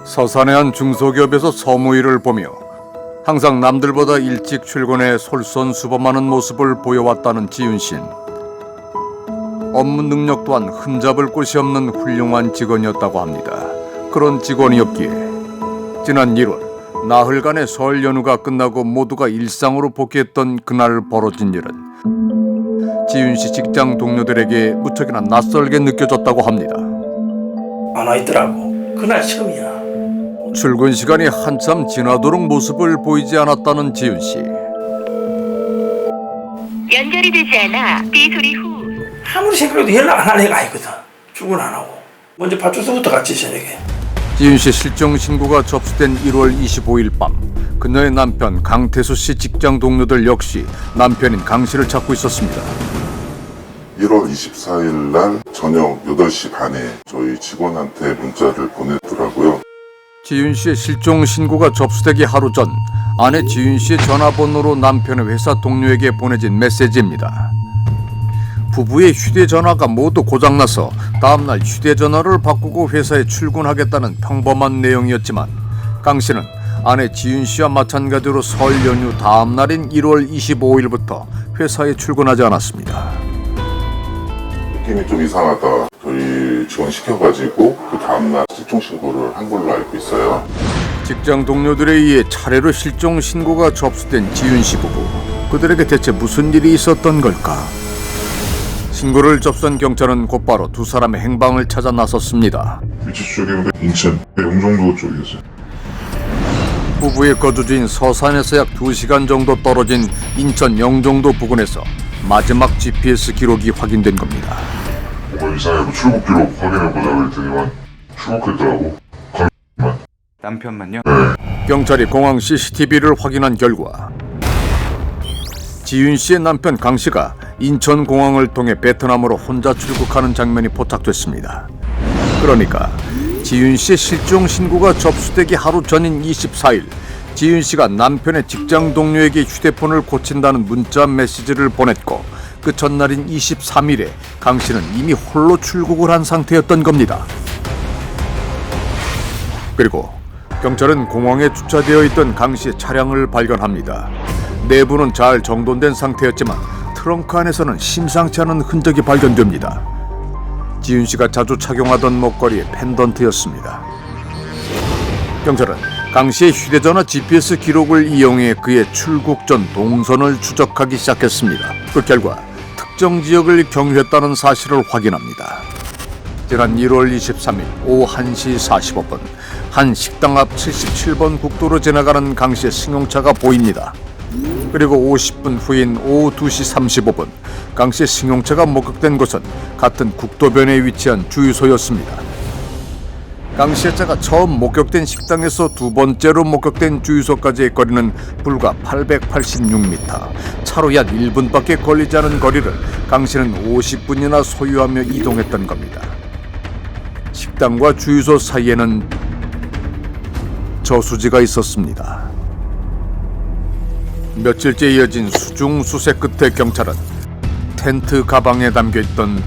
서산의 한 중소기업에서 서무일을 보며 항상 남들보다 일찍 출근해 솔선수범하는 모습을 보여왔다는 지윤씨. 업무 능력 또한 흠잡을 곳이 없는 훌륭한 직원이었다고 합니다. 그런 직원이었기에 지난 1월 나흘간의 설 연휴가 끝나고 모두가 일상으로 복귀했던 그날 벌어진 일은 지윤씨 직장 동료들에게 무척이나 낯설게 느껴졌다고 합니다. 안 와 있더라고. 그날 처음이야. 출근 시간이 한참 지나도록 모습을 보이지 않았다는 지윤씨. 연결이 되지 않아 삐 소리 후. 아무리 생각해도 연락 안 할 애가 아니거든. 출근 안 하고. 먼저 파출소부터 갔지 저녁에. 지윤씨 실종 신고가 접수된 1월 25일 밤 그녀의 남편 강태수 씨 직장 동료들 역시 남편인 강 씨를 찾고 있었습니다. 1월 24일 날 저녁 8시 반에 저희 직원한테 문자를 보냈더라고요. 지윤 씨의 실종 신고가 접수되기 하루 전 아내 지윤 씨의 전화번호로 남편의 회사 동료에게 보내진 메시지입니다. 부부의 휴대전화가 모두 고장나서 다음날 휴대전화를 바꾸고 회사에 출근하겠다는 평범한 내용이었지만 강 씨는 아내 지윤 씨와 마찬가지로 설 연휴 다음날인 1월 25일부터 회사에 출근하지 않았습니다. 느낌이 좀 이상하다. 저희 직원 시켜가지고 그 다음날 실종 신고를 한 걸로 알고 있어요. 직장 동료들에 의해 차례로 실종 신고가 접수된 지윤 씨 부부. 그들에게 대체 무슨 일이 있었던 걸까? 신고를 접수한 경찰은 곧바로 두 사람의 행방을 찾아 나섰습니다. 위치 추적해보니까 인천, 영종도 쪽이었어요. 부부의 거주지인 서산에서 약 2시간 정도 떨어진 인천 영종도 부근에서 마지막 GPS 기록이 확인된 겁니다. 뭐가 이상하고 출국 기록 확인해보자고 했더니만 출국했더라고. 남편만요? 경찰이 공항 CCTV를 확인한 결과 지윤 씨의 남편 강 씨가 인천공항을 통해 베트남으로 혼자 출국하는 장면이 포착됐습니다. 그러니까 지윤 씨의 실종 신고가 접수되기 하루 전인 24일 지윤 씨가 남편의 직장 동료에게 휴대폰을 고친다는 문자 메시지를 보냈고 그 전날인 23일에 강 씨는 이미 홀로 출국을 한 상태였던 겁니다. 그리고 경찰은 공항에 주차되어 있던 강 씨의 차량을 발견합니다. 내부는 잘 정돈된 상태였지만 트렁크 안에서는 심상치 않은 흔적이 발견됩니다. 지윤 씨가 자주 착용하던 목걸이의 펜던트였습니다. 경찰은 강 씨의 휴대전화 GPS 기록을 이용해 그의 출국 전 동선을 추적하기 시작했습니다. 그 결과 특정 지역을 경유했다는 사실을 확인합니다. 지난 1월 23일 오후 1시 45분 한 식당 앞 77번 국도로 지나가는 강 씨의 승용차가 보입니다. 그리고 50분 후인 오후 2시 35분 강 씨의 승용차가 목격된 곳은 같은 국도변에 위치한 주유소였습니다. 강 씨의 차가 처음 목격된 식당에서 두 번째로 목격된 주유소까지의 거리는 불과 886m. 차로 약 1분밖에 걸리지 않은 거리를 강 씨는 50분이나 소유하며 이동했던 겁니다. 식당과 주유소 사이에는 저수지가 있었습니다. 며칠째 이어진 수중수색 끝에 경찰은 텐트 가방에 담겨있던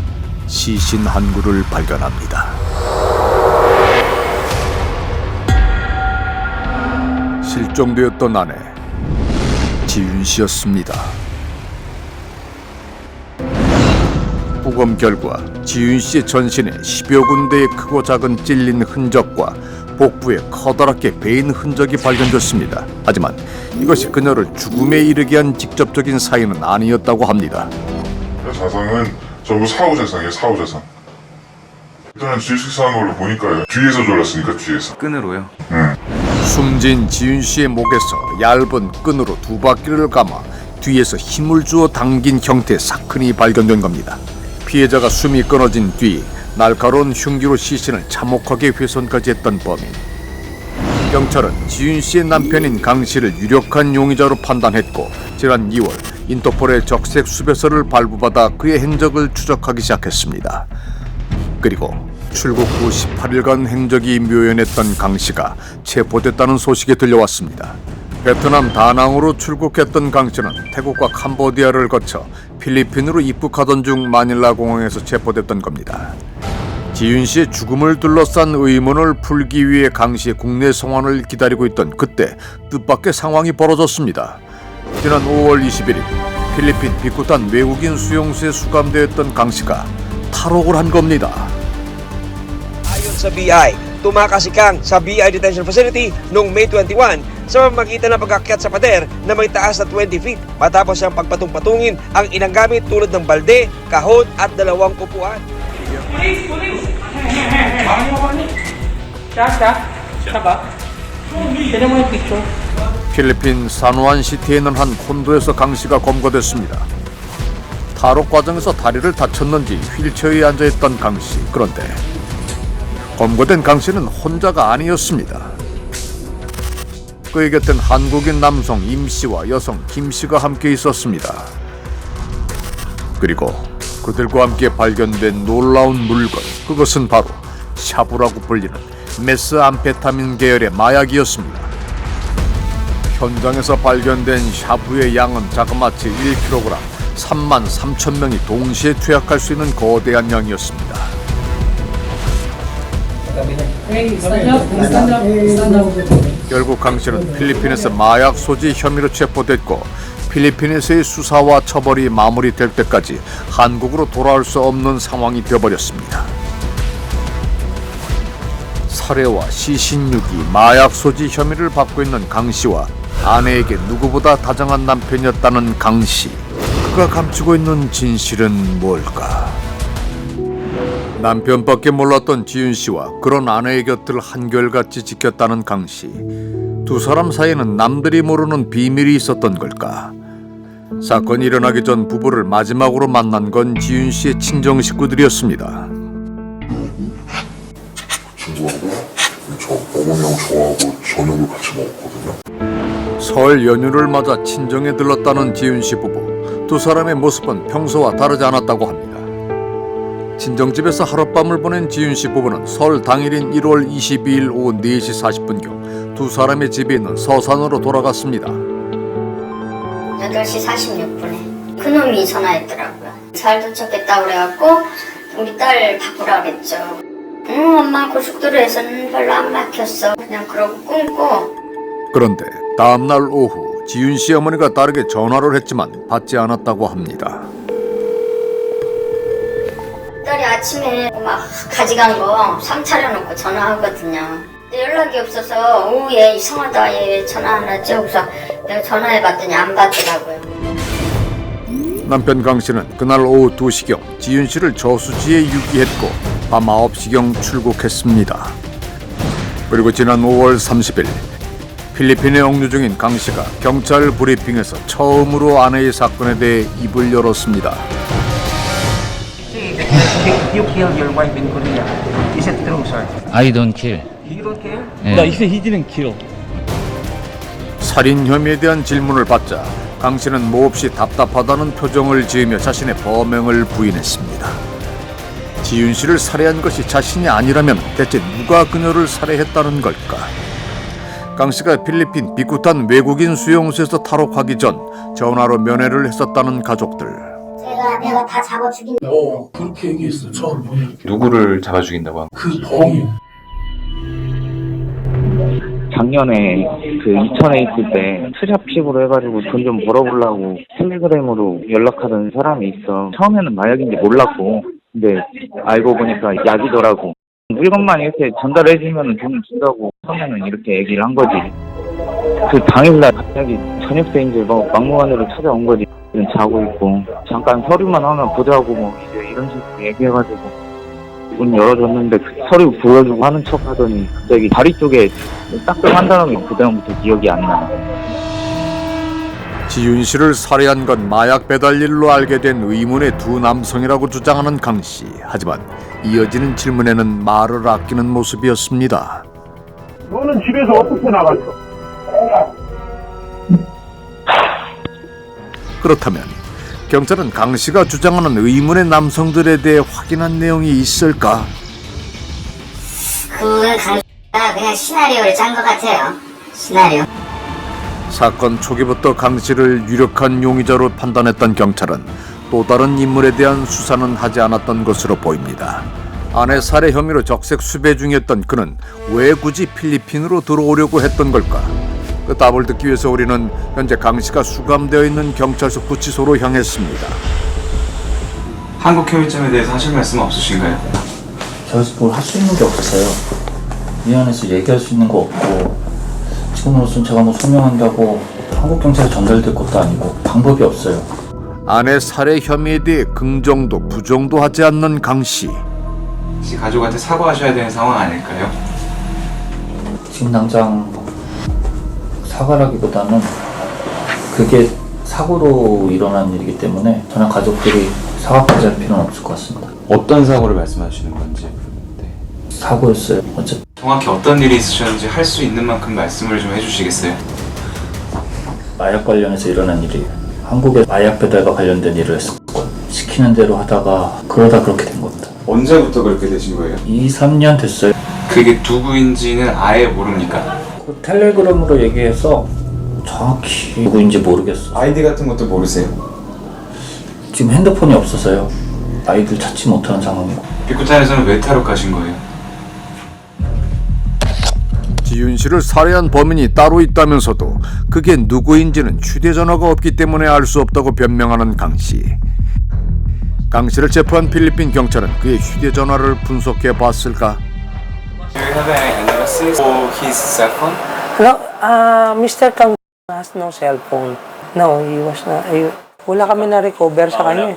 시신 한 구를 발견합니다. 실종되었던 아내 지윤 씨였습니다. 부검 결과 지윤 씨의 전신에 10여 군데의 크고 작은 찔린 흔적과 복부에 커다랗게 베인 흔적이 발견됐습니다. 하지만 이것이 그녀를 죽음에 이르게 한 직접적인 사인은 아니었다고 합니다. 자상은 전부 사후자상이에요. 사후자상. 일단 질식사한 걸로 보니까 뒤에서 졸랐으니까 뒤에서. 끈으로요? 숨진 지윤 씨의 목에서 얇은 끈으로 두 바퀴를 감아 뒤에서 힘을 주어 당긴 형태의 사건이 발견된 겁니다. 피해자가 숨이 끊어진 뒤 날카로운 흉기로 시신을 참혹하게 훼손까지 했던 범인. 경찰은 지윤 씨의 남편인 강 씨를 유력한 용의자로 판단했고 지난 2월 인터폴의 적색 수배서를 발부받아 그의 행적을 추적하기 시작했습니다. 그리고 출국 후 18일간 행적이 묘연했던 강 씨가 체포됐다는 소식이 들려왔습니다. 베트남 다낭으로 출국했던 강 씨는 태국과 캄보디아를 거쳐 필리핀으로 입국하던 중 마닐라 공항에서 체포됐던 겁니다. 지윤 씨의 죽음을 둘러싼 의문을 풀기 위해 강 씨의 국내 송환을 기다리고 있던 그때 뜻밖의 상황이 벌어졌습니다. 지난 5월 21일 필리핀 비쿠탄 외국인 수용소에 수감되었던 강 씨가 탈옥을 한 겁니다. Ayon sa BI, tumakas si Kang sa BI Detention Facility noong May 21 sa pamamagitan ng pag-akyat sa pader na may taas na 20 feet matapos siyang pagpatung-patungin ang inang gamit tulad ng balde, kahon at 2 upuan. 필리핀 산호안시티에 있는 한 콘도에서 강 씨가 검거됐습니다. 탈옥 과정에서 다리를 다쳤는지 휠체어에 앉아있던 강 씨. 그런데 검거된 강 씨는 혼자가 아니었습니다. 그의 곁엔 한국인 남성 임 씨와 여성 김 씨가 함께 있었습니다. 그리고 그들과 함께 발견된 놀라운 물건, 그것은 바로 샤브라고 불리는 메스암페타민 계열의 마약이었습니다. 현장에서 발견된 샤브의 양은 자그마치 1kg, 33,000명이 동시에 투약할 수 있는 거대한 양이었습니다. 결국 강 씨는 필리핀에서 마약 소지 혐의로 체포됐고 필리핀에서의 수사와 처벌이 마무리될 때까지 한국으로 돌아올 수 없는 상황이 되어버렸습니다. 살해와 시신유기, 마약 소지 혐의를 받고 있는 강 씨와 아내에게 누구보다 다정한 남편이었다는 강 씨. 그가 감추고 있는 진실은 뭘까? 남편밖에 몰랐던 지윤 씨와 그런 아내의 곁을 한결같이 지켰다는 강 씨. 두 사람 사이에는 남들이 모르는 비밀이 있었던 걸까? 사건이 일어나기 전 부부를 마지막으로 만난 건 지윤 씨의 친정 식구들이었습니다. 친구하고 저 어머니하고 저하고 저녁을 같이 먹었거든요. 설 연휴를 맞아 친정에 들렀다는 지윤 씨 부부. 두 사람의 모습은 평소와 다르지 않았다고 합니다. 친정집에서 하룻밤을 보낸 지윤 씨 부부는 설 당일인 1월 22일 오후 4시 40분경 두 사람의 집에 있는 서산으로 돌아갔습니다. 8시 46분에 그놈이 전화했더라고요. 잘 도착했다고 그래갖고 우리 딸 바꾸라 그랬죠. 응, 엄마 고속도로에서는 별로 안 막혔어. 그냥 그러고 끊고. 그런데 다음날 오후 지윤 씨 어머니가 딸에게 전화를 했지만 받지 않았다고 합니다. 딸이 아침에 막 가져간 거 상 차려놓고 전화하거든요. 근데 연락이 없어서 오후에 이상하다 얘 전화 안 하지? 그래서 내가 전화해봤더니 안 받더라고요. 남편 강 씨는 그날 오후 2시경 지윤 씨를 저수지에 유기했고 밤 9시경 출국했습니다. 그리고 지난 5월 30일 필리핀에 억류 중인 강 씨가 경찰 브리핑에서 처음으로 아내의 사건에 대해 입을 열었습니다. You killed your wife in Korea. Is it true, sir? I don't kill. You don't kill? No, he said he didn't kill. 살인 혐의에 대한 질문을 받자 강 씨는 몹시 답답하다는 표정을 지으며 자신의 범행을 부인했습니다. 지윤 씨를 살해한 것이 자신이 아니라면 대체 누가 그녀를 살해했다는 걸까? 강 씨가 필리핀 비쿠탄 외국인 수용소에서 탈옥하기 전 전화로 면회를 했었다는 가족들. 내가 다 잡아 죽인다. 그렇게 얘기했어 처음. 누구를 잡아 죽인다고 한 그 범인. 작년에 그 이천에 있을 때 투잡식으로 해가지고 돈 좀 벌어보려고 텔레그램으로 연락하던 사람이 있어. 처음에는 마약인지 몰랐고 근데 알고 보니까 약이더라고. 물건만 이렇게 전달해주면 돈을 준다고 처음에는 이렇게 얘기를 한 거지. 그 당일날 갑자기 저녁 때 이제 뭐 막무가내로 찾아온 거지. 자고 있고 잠깐 서류만 하면 보자고 뭐 이제 이런 식으로 얘기해가지고 문 열어줬는데 그 서류 보여주고 하는 척 하더니 갑자기 다리 쪽에 따끔한 다음에 그다음부터 기억이 안 나. 지윤 씨를 살해한 건 마약 배달일로 알게 된 의문의 두 남성이라고 주장하는 강 씨. 하지만 이어지는 질문에는 말을 아끼는 모습이었습니다. 너는 집에서 어떻게 나갔어? 그렇다면 경찰은 강 씨가 주장하는 의문의 남성들에 대해 확인한 내용이 있을까? 그건 그냥 시나리오를 짠 것 같아요. 시나리오. 사건 초기부터 강 씨를 유력한 용의자로 판단했던 경찰은 또 다른 인물에 대한 수사는 하지 않았던 것으로 보입니다. 아내 살해 혐의로 적색 수배 중이었던 그는 왜 굳이 필리핀으로 들어오려고 했던 걸까? 그 답을 듣기 위해서 우리는 현재 강 씨가 수감되어 있는 경찰서 구치소로 향했습니다. 한국 혐의점에 대해서 하실 말씀 없으신가요? 저기서 뭘 할 수 있는 게 없어요. 미안해서 얘기할 수 있는 거 없고, 지금으로선 제가 뭐 소명한다고 한국 경찰에 전달될 것도 아니고 방법이 없어요. 아내 살해 혐의에 대해 긍정도 부정도 하지 않는 강 씨. 혹시 가족한테 사과하셔야 되는 상황 아닐까요? 지금 당장 사과라기보다는 그게 사고로 일어난 일이기 때문에 저는 가족들이 사과까지 할 필요는 없을 것 같습니다. 어떤 사고를 말씀하시는 건지. 네. 사고였어요. 어쨌든 정확히 어떤 일이 있으셨는지 할 수 있는 만큼 말씀을 좀 해주시겠어요? 마약 관련해서 일어난 일이 한국의 마약 배달과 관련된 일을 했었고 시키는 대로 하다가 그러다 그렇게 된 겁니다. 언제부터 그렇게 되신 거예요? 2, 3년 됐어요. 그게 누구인지는 아예 모릅니까? 그 텔레그램으로 얘기해서 정확히 누구인지 모르겠어. 아이디 같은 것도 모르세요? 지금 핸드폰이 없어서요. 아이들 찾지 못하는 상황이고. 비쿠탄에서는 왜 타로 가신 거예요? 지윤 씨를 살해한 범인이 따로 있다면서도 그게 누구인지는 휴대전화가 없기 때문에 알 수 없다고 변명하는 강 씨. 강 씨를 체포한 필리핀 경찰은 그의 휴대전화를 분석해 봤을까? Do you have any analysis for his cell phone? No, Mr. Kang has no cell phone. No, he was not. Wala kami na-recover sa kanya.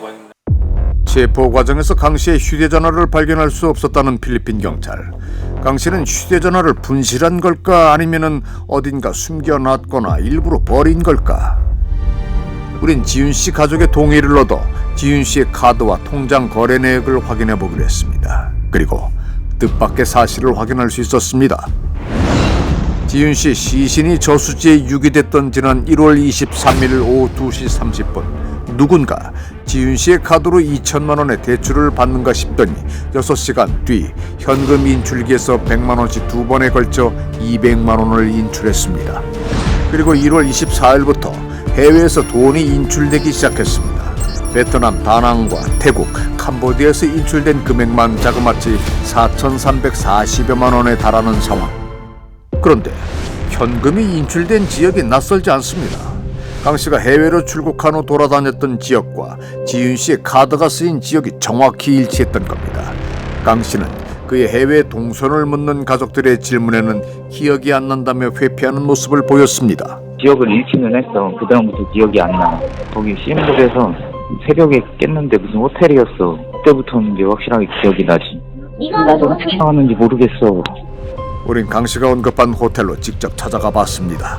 체포 과정에서 강 씨의 휴대전화를 발견할 수 없었다는 필리핀 경찰. 강 씨는 휴대전화를 분실한 걸까 아니면은 어딘가 숨겨놨거나 일부러 버린 걸까? 우린 지윤 씨 가족의 동의를 얻어 지윤 씨의 카드와 통장 거래 내역을 확인해 보기로 했습니다. 그리고 뜻밖의 사실을 확인할 수 있었습니다. 지윤 씨 시신이 저수지에 유기됐던 지난 1월 23일 오후 2시 30분 누군가 지윤 씨의 카드로 2천만 원의 대출을 받는가 싶더니 6시간 뒤 현금 인출기에서 100만 원씩 두 번에 걸쳐 200만 원을 인출했습니다. 그리고 1월 24일부터 해외에서 돈이 인출되기 시작했습니다. 베트남 다낭과 태국, 캄보디아에서 인출된 금액만 자그마치 4,340여만 원에 달하는 상황. 그런데 현금이 인출된 지역이 낯설지 않습니다. 강 씨가 해외로 출국한 후 돌아다녔던 지역과 지윤 씨의 카드가 쓰인 지역이 정확히 일치했던 겁니다. 강 씨는 그의 해외 동선을 묻는 가족들의 질문에는 기억이 안 난다며 회피하는 모습을 보였습니다. 기억을 잃기는 했어. 그다음부터 기억이 안 나. 거기 시엠복에서 새벽에 깼는데 무슨 호텔이었어. 그때부터는 이제 확실하게 기억이 나지. 나도 어떻게 나왔는지 모르겠어. 우린 강 씨가 언급한 호텔로 직접 찾아가 봤습니다.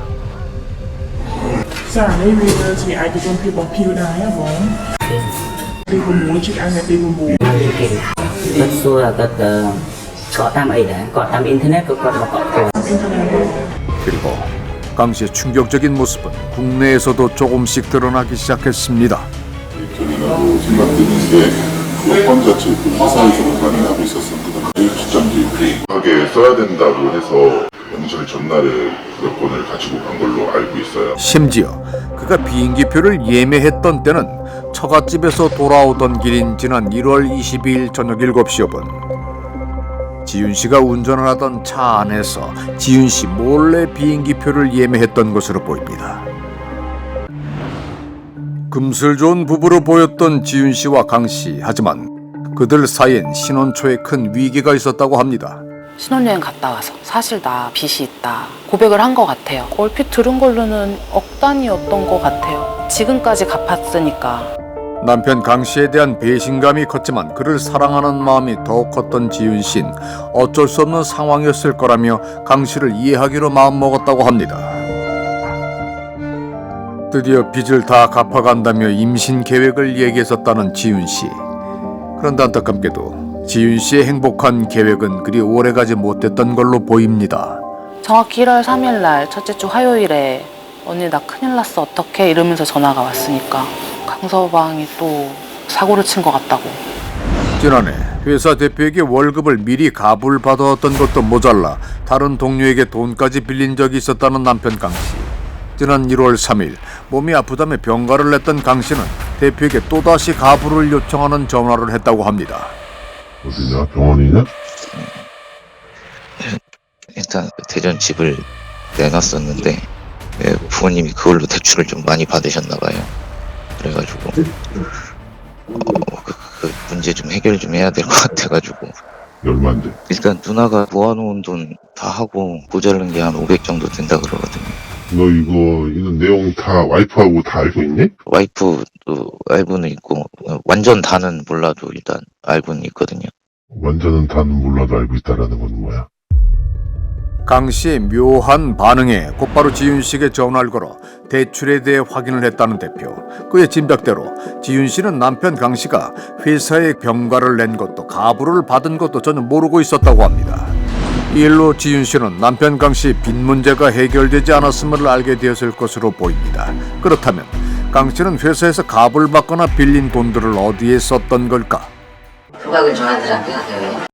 Sir, lấy video chị ai cho con khi bằng phiêu đá á bố. Đi cùng muốn chị ăn là đi cùng muốn. Rất xua là có tam ấy đấy, có tam internet có có. 그리고 강 씨의 충격적인 모습은 국내에서도 조금씩 드러나기 시작했습니다. 저희나로 생각되는데 여권 자체 그 회사에서 보관을 하고 있었습니다. 출장기 하게 써야 된다고 해서 명절 전날에 여권을 가지고 간 걸로 알고 있어요. 심지어 그가 비행기표를 예매했던 때는 처갓집에서 돌아오던 길인 지난 1월 22일 저녁 7시 5분 지윤 씨가 운전을 하던 차 안에서 지윤 씨 몰래 비행기표를 예매했던 것으로 보입니다. 금슬 좋은 부부로 보였던 지윤 씨와 강 씨. 하지만 그들 사이엔 신혼 초에 큰 위기가 있었다고 합니다. 신혼여행 갔다 와서 사실 나 빚이 있다 고백을 한 것 같아요. 얼핏 들은 걸로는 억 단위였던 것 같아요. 지금까지 갚았으니까. 남편 강 씨에 대한 배신감이 컸지만 그를 사랑하는 마음이 더욱 컸던 지윤 씨는 어쩔 수 없는 상황이었을 거라며 강 씨를 이해하기로 마음먹었다고 합니다. 드디어 빚을 다 갚아간다며 임신 계획을 얘기했었다는 지윤 씨. 그런데 안타깝게도 지윤 씨의 행복한 계획은 그리 오래가지 못했던 걸로 보입니다. 정확히 1월 3일 날 첫째 주 화요일에 언니 나 큰일 났어 어떡해 이러면서 전화가 왔으니까 강서방이 또 사고를 친 것 같다고. 지난해 회사 대표에게 월급을 미리 가불 받아왔던 것도 모자라 다른 동료에게 돈까지 빌린 적이 있었다는 남편 강 씨. 지난 1월 3일 몸이 아프다며 병가를 냈던 강 씨는 대표에게 또다시 가불을 요청하는 전화를 했다고 합니다. 어디냐? 병원이냐? 일단 대전 집을 내놨었는데 부모님이 그걸로 대출을 좀 많이 받으셨나 봐요. 그래가지고 그 문제 좀 해결 좀 해야 될 것 같아가지고. 얼마인데? 일단 누나가 모아놓은 돈 다 하고 모자른 게 한 500 정도 된다 그러거든요. 너 이런 내용 다 와이프하고 다 알고 있니? 와이프도 알고는 있고 완전 다는 몰라도 일단 알고는 있거든요. 완전은 다는 몰라도 알고 있다라는 건 뭐야? 강 씨의 묘한 반응에 곧바로 지윤 씨에게 전화를 걸어 대출에 대해 확인을 했다는 대표. 그의 짐작대로 지윤 씨는 남편 강 씨가 회사에 병가를 낸 것도 가부를 받은 것도 전혀 모르고 있었다고 합니다. 이 일로 지윤 씨는 남편 강 씨의 빚 문제가 해결되지 않았음을 알게 되었을 것으로 보입니다. 그렇다면 강 씨는 회사에서 갑을 받거나 빌린 돈들을 어디에 썼던 걸까? 부각을 저희들한테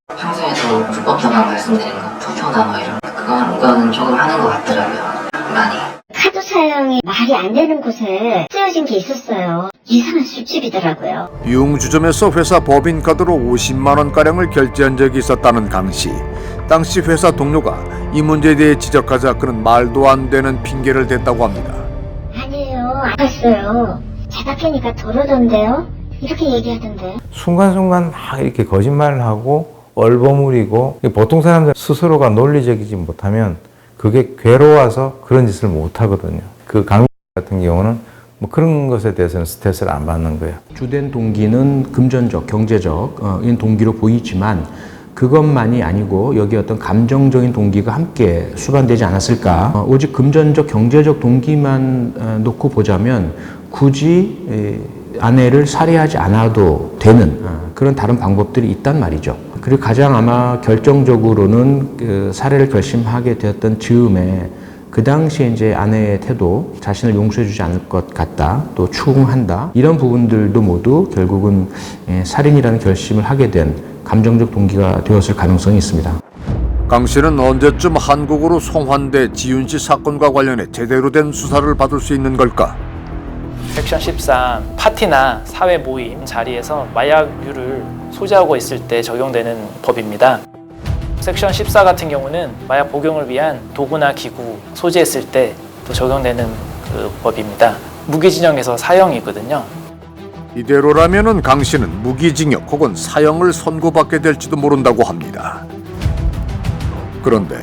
평소에도 불법다만 말씀드린 거, 투표나 뭐 이런 그거는 조금 하는 것 같더라고요. 많이. 카드 사용이 말이 안 되는 곳에 쓰여진 게 있었어요. 이상한 술집이더라고요. 유흥주점에서 회사 법인카드로 50만 원가량을 결제한 적이 있었다는 강 씨. 당시 회사 동료가 이 문제에 대해 지적하자 그는 말도 안 되는 핑계를 댔다고 합니다. 아니에요. 알았어요. 제가 캐니까 도로던데요? 이렇게 얘기하던데. 순간순간 막 이렇게 거짓말을 하고 얼버무리고 보통 사람들 스스로가 논리적이지 못하면 그게 괴로워서 그런 짓을 못 하거든요. 그 강 같은 경우는 뭐 그런 것에 대해서는 스트레스를 안 받는 거예요. 주된 동기는 금전적, 경제적인 동기로 보이지만 그것만이 아니고 여기 어떤 감정적인 동기가 함께 수반되지 않았을까. 오직 금전적, 경제적 동기만 놓고 보자면 굳이 아내를 살해하지 않아도 되는 그런 다른 방법들이 있단 말이죠. 그리고 가장 아마 결정적으로는 그 살해를 결심하게 되었던 즈음에 그 당시에 이제 아내의 태도, 자신을 용서해주지 않을 것 같다, 또 추궁한다, 이런 부분들도 모두 결국은 살인이라는 결심을 하게 된 감정적 동기가 되었을 가능성이 있습니다. 강 씨는 언제쯤 한국으로 송환돼 지윤 씨 사건과 관련해 제대로 된 수사를 받을 수 있는 걸까? 섹션 13 파티나 사회 모임 자리에서 마약류를 소지하고 있을 때 적용되는 법입니다. 섹션 14 같은 경우는 마약 복용을 위한 도구나 기구 소지했을 때 또 적용되는 그 법입니다. 무기징역에서 사형이거든요. 이대로라면은 강 씨는 무기징역 혹은 사형을 선고받게 될지도 모른다고 합니다. 그런데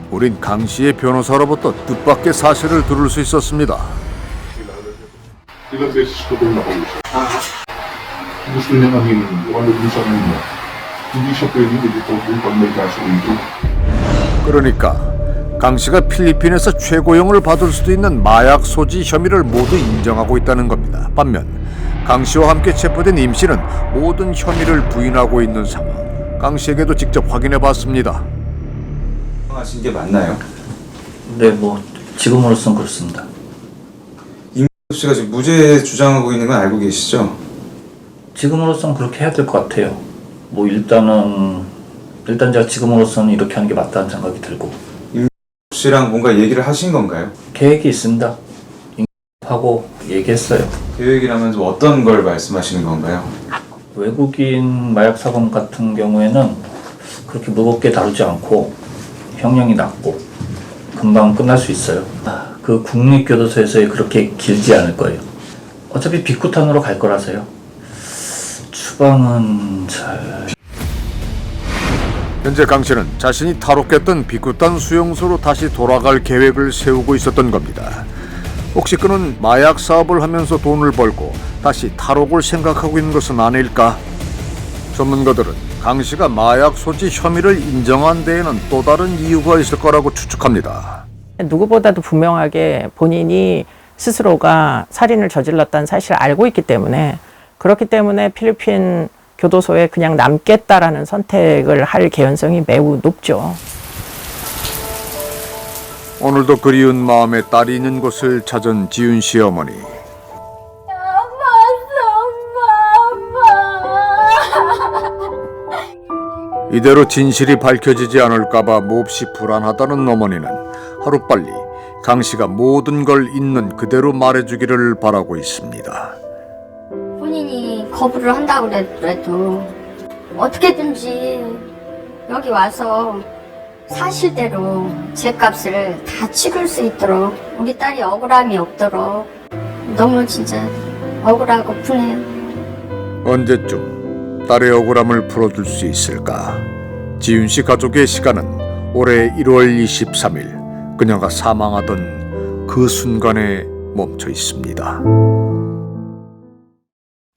우린 강 씨의 변호사로부터 뜻밖의 사실을 들을 수 있었습니다. 그러니까 강 씨가 필리핀에서 최고형을 받을 수도 있는 마약 소지 혐의를 모두 인정하고 있다는 겁니다. 반면 강 씨와 함께 체포된 임 씨는 모든 혐의를 부인하고 있는 상황. 강 씨에게도 직접 확인해봤습니다. 하신 게 맞나요? 네, 뭐 지금으로선 그렇습니다. 임규 씨가 지금 무죄 주장하고 있는 건 알고 계시죠? 지금으로선 그렇게 해야 될 것 같아요. 뭐 일단 제가 지금으로서는 이렇게 하는 게 맞다는 생각이 들고. 임규 씨랑 뭔가 얘기를 하신 건가요? 계획이 있습니다. 하고 얘기했어요. 계획이라면 좀 어떤 걸 말씀하시는 건가요? 외국인 마약 사건 같은 경우에는 그렇게 무겁게 다루지 않고 형량이 낮고 금방 끝날 수 있어요. 그 국립교도소에서 그렇게 길지 않을 거예요. 어차피 비쿠탄으로 갈 거라서요. 추방은 잘... 현재 강 씨는 자신이 탈옥했던 비쿠탄 수용소로 다시 돌아갈 계획을 세우고 있었던 겁니다. 혹시 그는 마약 사업을 하면서 돈을 벌고 다시 탈옥을 생각하고 있는 것은 아닐까? 전문가들은 강 씨가 마약 소지 혐의를 인정한 데에는 또 다른 이유가 있을 거라고 추측합니다. 누구보다도 분명하게 본인이 스스로가 살인을 저질렀다는 사실을 알고 있기 때문에, 그렇기 때문에 필리핀 교도소에 그냥 남겠다라는 선택을 할 개연성이 매우 높죠. 오늘도 그리운 마음에 딸이 있는 곳을 찾은 지윤 씨 어머니. 이대로 진실이 밝혀지지 않을까봐 몹시 불안하다는 어머니는 하루빨리 강 씨가 모든 걸 있는 그대로 말해주기를 바라고 있습니다. 본인이 거부를 한다고 그래도 어떻게든지 여기 와서 사실대로 제 값을 다 치를 수 있도록 우리 딸이 억울함이 없도록 너무 진짜 억울하고 분해요. 언제쯤 딸의 억울함을 풀어줄 수 있을까? 지윤 씨 가족의 시간은 올해 1월 23일 그녀가 사망하던 그 순간에 멈춰 있습니다.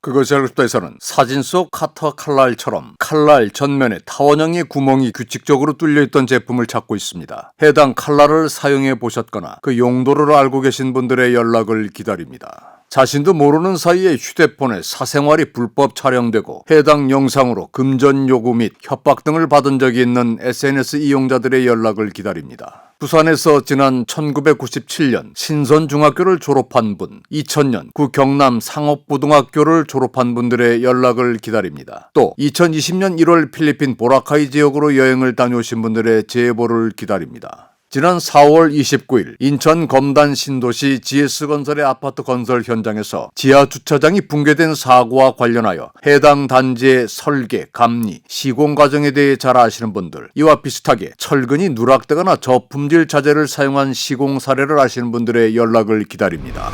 그것이 알고 싶다에서는 사진 속 카터 칼날처럼 칼날 전면에 타원형의 구멍이 규칙적으로 뚫려있던 제품을 찾고 있습니다. 해당 칼날을 사용해 보셨거나 그 용도를 알고 계신 분들의 연락을 기다립니다. 자신도 모르는 사이에 휴대폰에 사생활이 불법 촬영되고 해당 영상으로 금전 요구 및 협박 등을 받은 적이 있는 SNS 이용자들의 연락을 기다립니다. 부산에서 지난 1997년 신선중학교를 졸업한 분, 2000년 구 경남 상업고등학교를 졸업한 분들의 연락을 기다립니다. 또 2020년 1월 필리핀 보라카이 지역으로 여행을 다녀오신 분들의 제보를 기다립니다. 지난 4월 29일 인천 검단 신도시 GS건설의 아파트 건설 현장에서 지하 주차장이 붕괴된 사고와 관련하여 해당 단지의 설계, 감리, 시공 과정에 대해 잘 아시는 분들, 이와 비슷하게 철근이 누락되거나 저품질 자재를 사용한 시공 사례를 아시는 분들의 연락을 기다립니다.